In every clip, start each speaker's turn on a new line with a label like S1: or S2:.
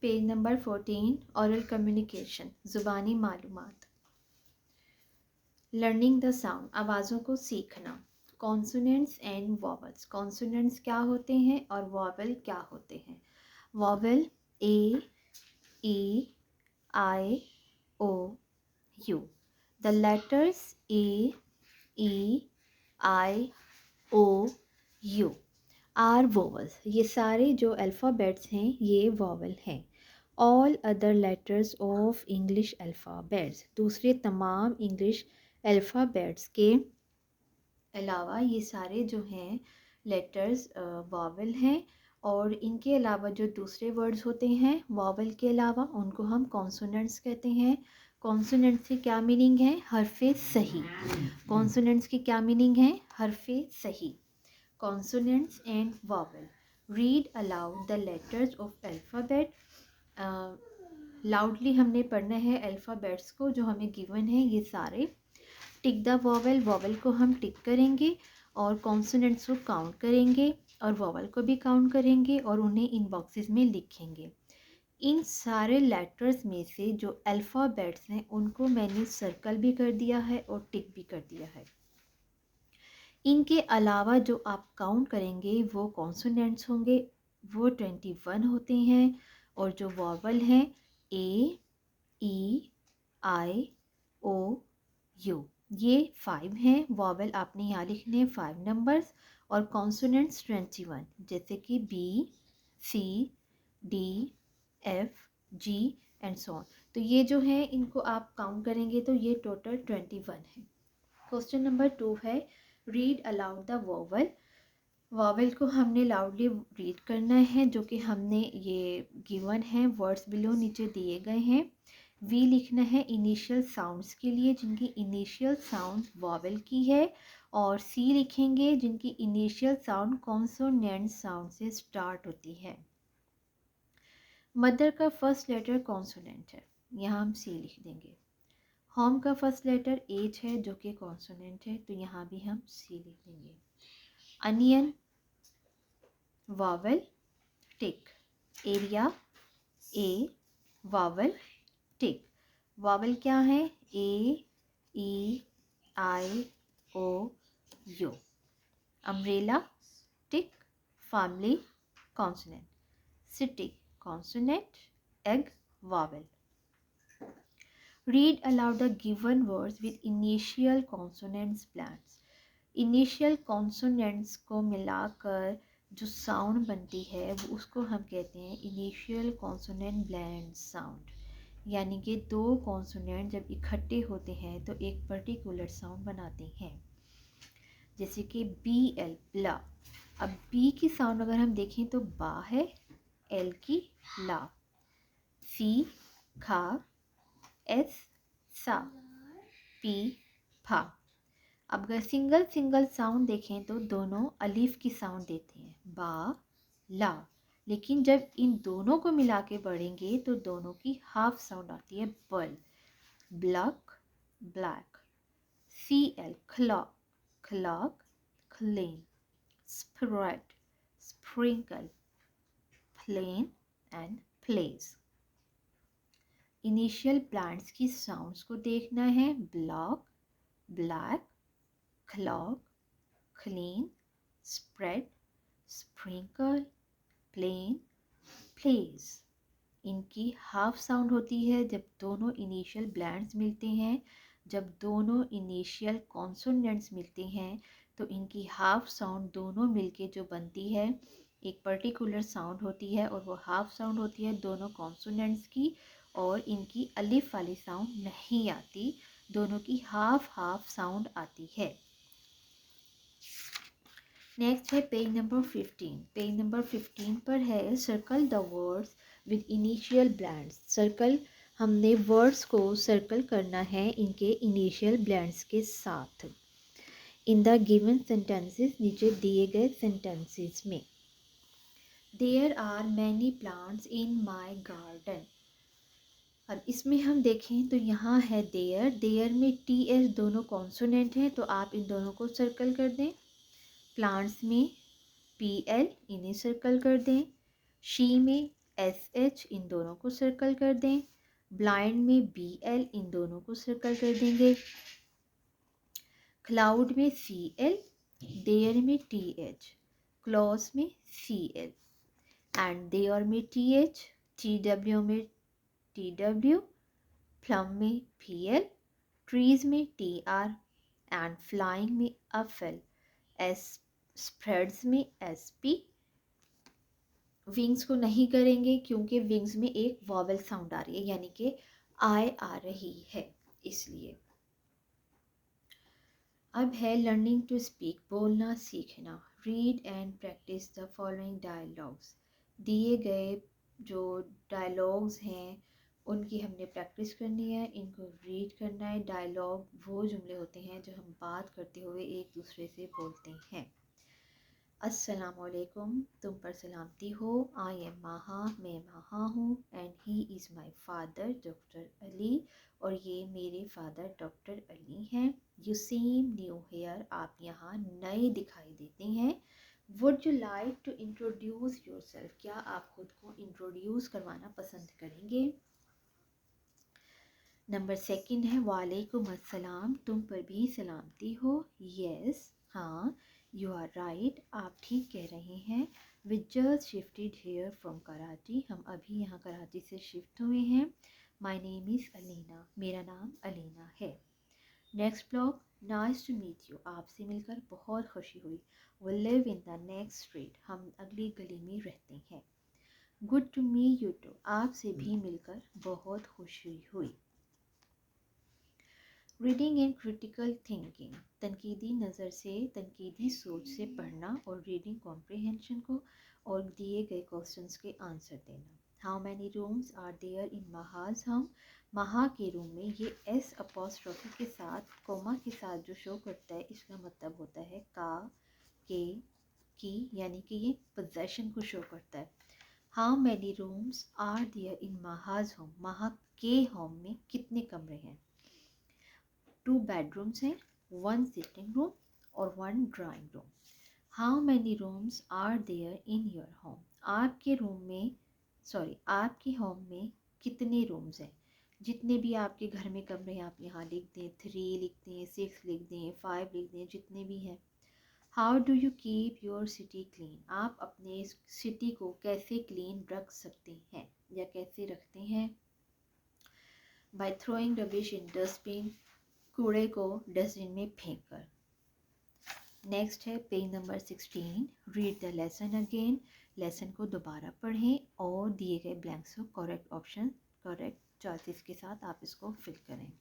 S1: Page number 14 ऑरल communication ज़ुबानी मालूमात। Learning the sound आवाज़ों को सीखना। Consonants and vowels. कॉन्सोनेंट्स क्या होते हैं और वॉवल क्या होते हैं। Vowel A, E, I, O, U. The letters A, E, I, O, U are vowels. ये सारे जो अल्फ़ाबेट्स हैं ये वॉवल हैं। All other letters of English alphabets. दूसरे तमाम इंग्लिश अल्फ़ाबेट्स के अलावा ये सारे जो हैं लेटर्स वॉवल हैं। और इनके अलावा जो दूसरे वर्ड्स होते हैं वॉवल के अलावा उनको हम कॉन्सोनेंट्स कहते हैं। कॉन्सोनेंट्स की क्या मीनिंग है? हरफे सही। कॉन्सोनेंट्स की क्या मीनिंग है? हरफे सही। Consonants and vowel. Read aloud the letters of alphabet. Loudly हमने पढ़ना है अल्फ़ाबेट्स को जो हमें गिवन है ये सारे। Tick the vowel. वॉवल को हम टिक करेंगे और कॉन्सोनेंट्स को काउंट करेंगे और वॉवल को भी काउंट करेंगे और उन्हें इन बॉक्सेस में लिखेंगे। इन सारे लेटर्स में से जो अल्फ़ाबेट्स हैं उनको मैंने सर्कल भी कर दिया है और टिक भी कर दिया है। इनके अलावा जो आप काउंट करेंगे वो कॉन्सोनेंट्स होंगे, वो 21 होते हैं। और जो वॉवल हैं ए, ई, आई, ओ, यू, ये 5 हैं। वॉवल आपने यहाँ लिखने 5 नंबर्स और कॉन्सोनेंट्स 21 जैसे कि B, C, D, F, G and so on. तो ये जो है इनको आप काउंट करेंगे तो ये टोटल 21 है। क्वेश्चन नंबर 2 है read aloud the vowel. Vowel को हमने लाउडली रीड करना है जो कि हमने ये गिवन है वर्ड्स बिलो नीचे दिए गए हैं। वी लिखना है इनिशियल साउंड्स के लिए जिनकी इनिशियल साउंड वॉवल की है। और सी लिखेंगे जिनकी इनिशियल साउंड कॉन्सोनेंट साउंड से स्टार्ट होती है। मदर का फर्स्ट लेटर कॉन्सोनेंट है, यहाँ हम सी लिख देंगे। होम का फर्स्ट लेटर एच है जो कि कॉन्सोनेंट है तो यहाँ भी हम सी लिख देंगे। Onion vowel tick. Area a vowel tick. Vowel क्या है? A, E, I, O, U. Umbrella tick. Family consonant. City consonant. Egg vowel. Read aloud the given words with initial consonants blends. Initial consonants को मिलाकर जो sound बनती है वो उसको हम कहते हैं इनिशियल कॉन्सोनेंट ब्लेंड साउंड। यानी कि दो कॉन्सोनेंट जब इकट्ठे होते हैं तो एक पर्टिकुलर साउंड बनाते हैं। जैसे कि बी एल ब्ला। अब बी की साउंड अगर हम देखें तो बा है, एल की ला, सी खा, एस सा, पी फा। अब अगर सिंगल सिंगल साउंड देखें तो दोनों अलीफ की साउंड देते हैं बा ला। लेकिन जब इन दोनों को मिला के पढ़ेंगे तो दोनों की हाफ साउंड आती है बल। Black black. C L clock clock clean. Spread sprinkle plain and place. Initial plants की साउंड्स को देखना है block black clock clean spread sprinkle plain place. इनकी हाफ साउंड होती है जब दोनों इनिशियल ब्लैंड्स मिलते हैं। जब दोनों इनिशियल कॉन्सोनेंट्स मिलते हैं तो इनकी हाफ साउंड दोनों मिलके जो बनती है एक पर्टिकुलर साउंड होती है और वो हाफ साउंड होती है दोनों कॉन्सोनेंट्स की। और इनकी अलिफ वाली साउंड नहीं आती, दोनों की हाफ हाफ साउंड आती है। नेक्स्ट है पेज नंबर 15। पेज नंबर 15 पर है circle the words with initial blends. Circle हमने वर्ड्स को सर्कल करना है इनके इनिशियल ब्लैंड्स के साथ। इन द गिवन सेंटेंसेस नीचे दिए गए सेंटेंसेस में। There are many plants in my garden. अब इसमें हम देखें तो यहाँ है देयर। देयर में टी एस दोनों कॉन्सोनेंट हैं तो आप इन दोनों को सर्कल कर दें। प्लांट्स में पी एल इन्हें सर्कल कर दें। शी में SH इन दोनों को सर्कल कर दें। ब्लाइंड में BL इन दोनों को सर्कल कर देंगे। क्लाउड में CL, देयर में TH, क्लॉज में CL एंड देयर में TH, TW में TW, प्लम में PL, ट्रीज में TR एंड फ्लाइंग में FL, एस स्प्रेड्स में SP। विंग्स को नहीं करेंगे क्योंकि विंग्स में एक वॉवेल साउंड आ रही है, यानी कि आई आ रही है, इसलिए। अब है लर्निंग टू स्पीक, बोलना सीखना। Read and practice the following dialogues. दिए गए जो डायलॉग्स हैं उनकी हमने प्रैक्टिस करनी है, इनको रीड करना है। डायलॉग वो जुमले होते हैं जो हम बात करते हुए एक दूसरे से बोलते हैं। अस्सलामुअलैकुम, तुम पर सलामती हो। आई एम माहा, मैं माहा हूँ। And he is my father doctor Ali, और ये मेरे फादर डॉक्टर अली हैं। यू सीम न्यू हेयर, आप यहाँ नए दिखाई देते हैं। Would you like to introduce yourself, क्या आप खुद को इंट्रोड्यूस करवाना पसंद करेंगे। नंबर सेकंड है वालेकुम अस्सलाम, तुम पर भी सलामती हो। यस, हाँ, यू आर राइट, आप ठीक कह रहे हैं। We just shifted here from Karachi, हम अभी यहाँ कराची से शिफ्ट हुए हैं। माई नेम इज़ अलीना, मेरा नाम अलीना है। Next blog, nice to meet you, आपसे मिलकर बहुत खुशी हुई। We live in the next street, हम अगली गली में रहते हैं। Good to meet you too, आपसे भी मिलकर बहुत खुशी हुई। रीडिंग एंड क्रिटिकल थिंकिंग, तनकीदी नज़र से, तनकीदी सोच से पढ़ना और रीडिंग कॉम्प्रिहेंशन को, और दिए गए क्वेश्चंस के आंसर देना। How many rooms are there in Maha's home, Maha के रूम में, ये एस अपॉस्ट्रोफी के साथ कोमा के साथ जो शो करता है इसका मतलब होता है का, के, की, यानी कि ये पोजेशन को शो करता है। How many rooms are there in Maha's home, Maha के होम में कितने कमरे हैं। 2 बेडरूम्स हैं, 1 सिटिंग रूम और 1 drawing room. How many rooms are there in your home, आपके रूम में, आपके होम में कितने रूम्स हैं। जितने भी आपके घर में कमरे हैं आप यहाँ लिख दें, 3 लिख दें, 6 लिख दें, 5 लिख दें, जितने भी हैं। How do you keep your city clean, आप अपने सिटी को कैसे क्लीन रख सकते हैं या कैसे रखते हैं। By throwing rubbish in dustbin, कूड़े को डस्टबिन में फेंक कर। नेक्स्ट है page number 16, read the lesson again, lesson को दोबारा पढ़ें और दिए गए ब्लैंक्स को करेक्ट ऑप्शन, करेक्ट चॉइसेस के साथ आप इसको फिल करें।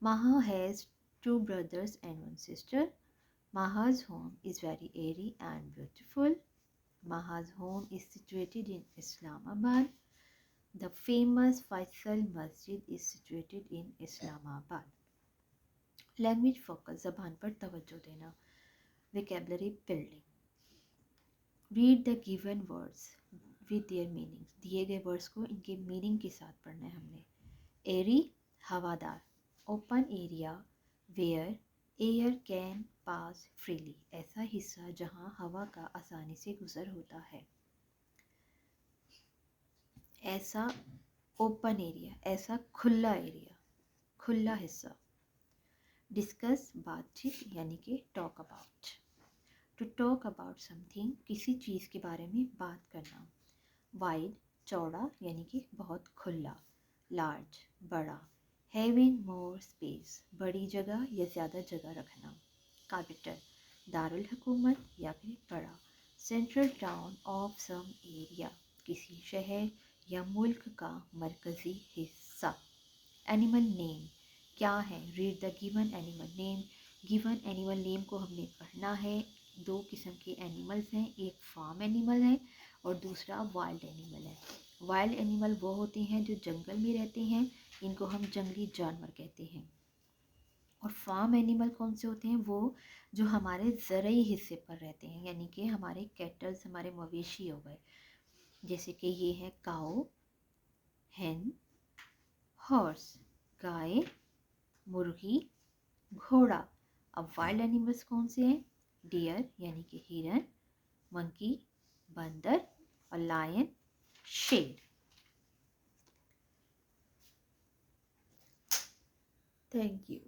S1: Maha has 2 brothers and 1 sister. Maha's home is very airy and beautiful. Maha's home is situated in Islamabad. The famous Faisal Masjid is situated in Islamabad. Language focus, ज़बान पर तवज्जो देना। Vocabulary building, read the given words with their meanings, दिए गए words को इनके meaning के साथ पढ़ना है हमने। एरी, हवादार। Open area where air can pass freely, ऐसा हिस्सा जहां हवा का आसानी से गुजर होता है। ऐसा ओपन एरिया, ऐसा खुला एरिया, खुला हिस्सा। डिस्कस, बातचीत, यानी कि talk about. To talk about something, किसी चीज़ के बारे में बात करना। वाइड, चौड़ा, यानी कि बहुत खुला। लार्ज, बड़ा। हैविंग मोर स्पेस, बड़ी जगह या ज़्यादा जगह रखना। कैपिटल, दारुल हुकूमत या फिर बड़ा। Central town of some area, किसी शहर या मुल्क का मरकज़ी हिस्सा। एनिमल नेम, क्या है। Read the given animal name, given animal name को हमने पढ़ना है। 2 किस्म के एनिमल्स हैं, एक फार्म एनिमल है और दूसरा वाइल्ड एनिमल है। वाइल्ड एनिमल वो होते हैं जो जंगल में रहते हैं, इनको हम जंगली जानवर कहते हैं। और फार्म एनिमल कौन से होते हैं, वो जो हमारे ज़रई हिस्से पर रहते हैं, यानी कि हमारे कैटल्स, हमारे मवेशी हो गए। जैसे कि ये है काऊ, हैन, हॉर्स, गाय, मुर्गी, घोड़ा। अब वाइल्ड एनिमल्स कौन से हैं, डियर यानी कि हिरन, मंकी, बंदर और लायन, shade. Thank you.